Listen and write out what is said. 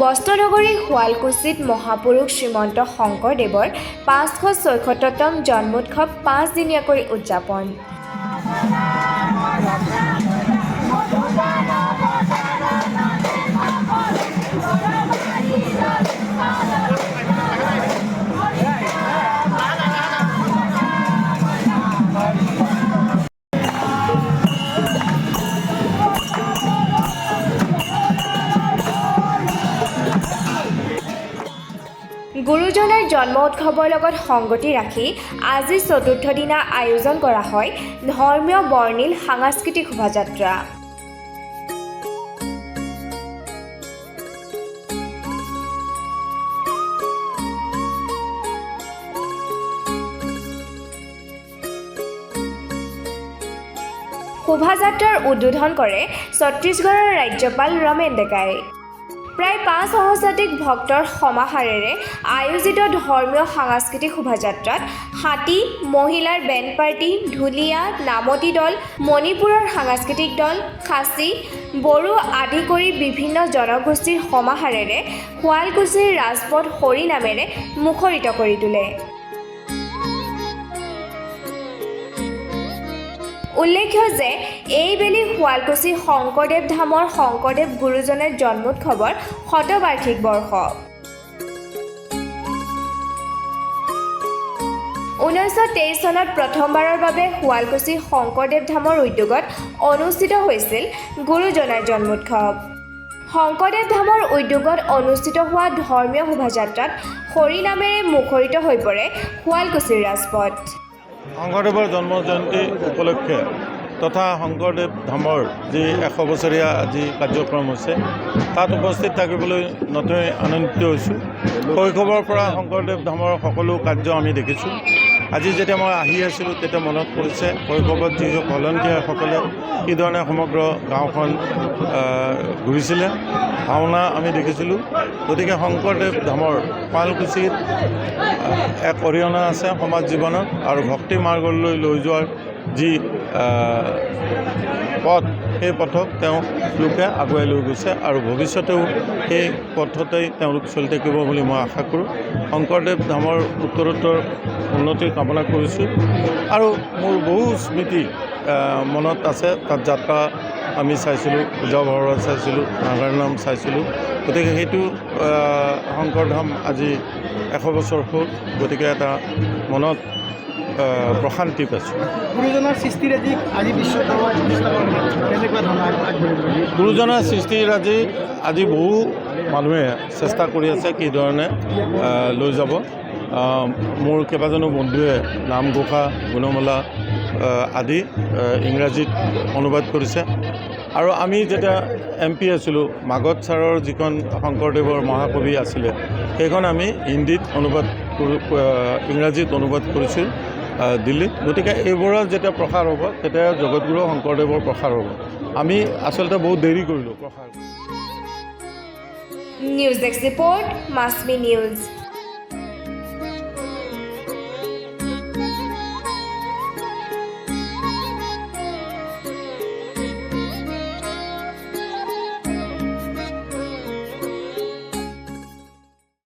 বস্ত্ৰনগৰী শুৱালকুছিত মহাপুৰুষ শ্ৰীমন্ত শংকৰদেৱৰ ৫৭৬তম জন্মোৎসৱ ৫ দিনীয়াকৈ উদযাপন। গুৰুজনাৰ জন্ম উৎসৱৰ লগত সংগতি ৰাখি আজি চতুৰ্থ দিনা আয়োজন কৰা হয় ধৰ্মীয় বৰ্ণিল সাংস্কৃতিক শোভাযাত্ৰা। শোভাযাত্ৰাৰ উদ্বোধন কৰে ছত্তীশগড়ৰ ৰাজ্যপাল ৰমেন ডেকাই। প্ৰায় ৫ সহস্ৰাধিক ভক্তৰ সমাহাৰেৰে আয়োজিত ধৰ্মীয় সাংস্কৃতিক শোভাযাত্ৰাত হাতী, মহিলাৰ বেণ্ড পাৰ্টি, ঢুলীয়া, নামতি দল, মণিপুৰৰ সাংস্কৃতিক দল, খাচী, বড়ো আদি কৰি বিভিন্ন জনগোষ্ঠীৰ সমাহাৰেৰে শুৱালকুছিৰ ৰাজপথ হৰি নামেৰে মুখৰিত কৰি তোলে। উল্লেখ্য যে এইবেলি শুৱালকুছি শংকৰদেৱ ধামৰ শংকৰদেৱ গুৰুজনাৰ জন্মোৎসৱৰ শতবাৰ্ষিক বৰ্ষ। 1923 চনত প্ৰথমবাৰৰ বাবে শুৱালকুছি শংকৰদেৱ ধামৰ উদ্যোগত অনুষ্ঠিত হৈছিল গুৰুজনাৰ জন্মোৎসৱ। শংকৰদেৱ ধামৰ উদ্যোগত অনুষ্ঠিত হোৱা ধৰ্মীয় শোভাযাত্ৰাত হৰি নামেৰে মুখৰিত হৈ পৰে শুৱালকুছিৰ ৰাজপথ। শংকৰদেৱৰ জন্ম জয়ন্তী উপলক্ষে তথা শংকৰদেৱ ধামৰ যি 100 বছৰীয়া আজি কাৰ্যক্ৰম হৈছে তাত উপস্থিত থাকিবলৈ নথৈ আনন্দিত হৈছোঁ। শৈশৱৰ পৰা শংকৰদেৱ ধামৰ সকলো কাৰ্য আমি দেখিছোঁ। আজি যেতিয়া মই আহি আছিলোঁ তেতিয়া মনত পৰিছে শৈশৱত যি ভলণ্টিয়াৰসকলে কিধৰণে সমগ্ৰ গাঁওখন ঘূৰিছিলে, ভাওনা আমি দেখিছিলোঁ। গতিকে শংকৰদেৱ ধামৰ শুৱালকুছিত এক অৰিহণা আছে সমাজ জীৱনত আৰু ভক্তি মাৰ্গলৈ লৈ যোৱাৰ যি পথ সেই পথক তেওঁলোকে আগুৱাই লৈ গৈছে আৰু ভৱিষ্যতেও সেই পথতেই তেওঁলোক চলি থাকিব বুলি মই আশা কৰোঁ। শংকৰদেৱ ধামৰ উত্তৰোত্তৰ উন্নতিৰ কামনা কৰিছোঁ আৰু মোৰ বহু স্মৃতি মনত আছে। তাত যাত্ৰা আমি চাইছিলোঁ, পূজা ভাওৰা চাইছিলোঁ, নাগাৰ নাম চাইছিলোঁ। গতিকে সেইটো শংকৰধাম আজি 100 বছৰ হ'ল। গতিকে এটা মনত প্ৰশান্তি পাইছোঁ। গুৰুজনাৰ সৃষ্টিৰাজি আজি গুৰুজনাৰ সৃষ্টিৰাজি আজি বহু মানুহে চেষ্টা কৰি আছে কি ধৰণে লৈ যাব। মোৰ কেইবাজনো বন্ধুৱে নামঘোষা, গুণমালা আদি ইংৰাজীত অনুবাদ কৰিছে আৰু আমি যেতিয়া MP আছিলোঁ মাগধ ছাৰৰ যিখন শংকৰদেৱৰ মহাকবি আছিলে সেইখন আমি হিন্দীত অনুবাদ ইংৰাজীত অনুবাদ কৰিছোঁ দিল্লীত। গতিকে এইবোৰৰ যেতিয়া প্ৰসাৰ হ'ব তেতিয়া জগতগুৰু শংকৰদেৱৰ প্ৰসাৰ হ'ব। আমি আচলতে বহুত দেৰি কৰিলোঁ প্ৰসাৰ। নিউজ ডেস্ক ৰিপৰ্ট, মাছমি নিউজ।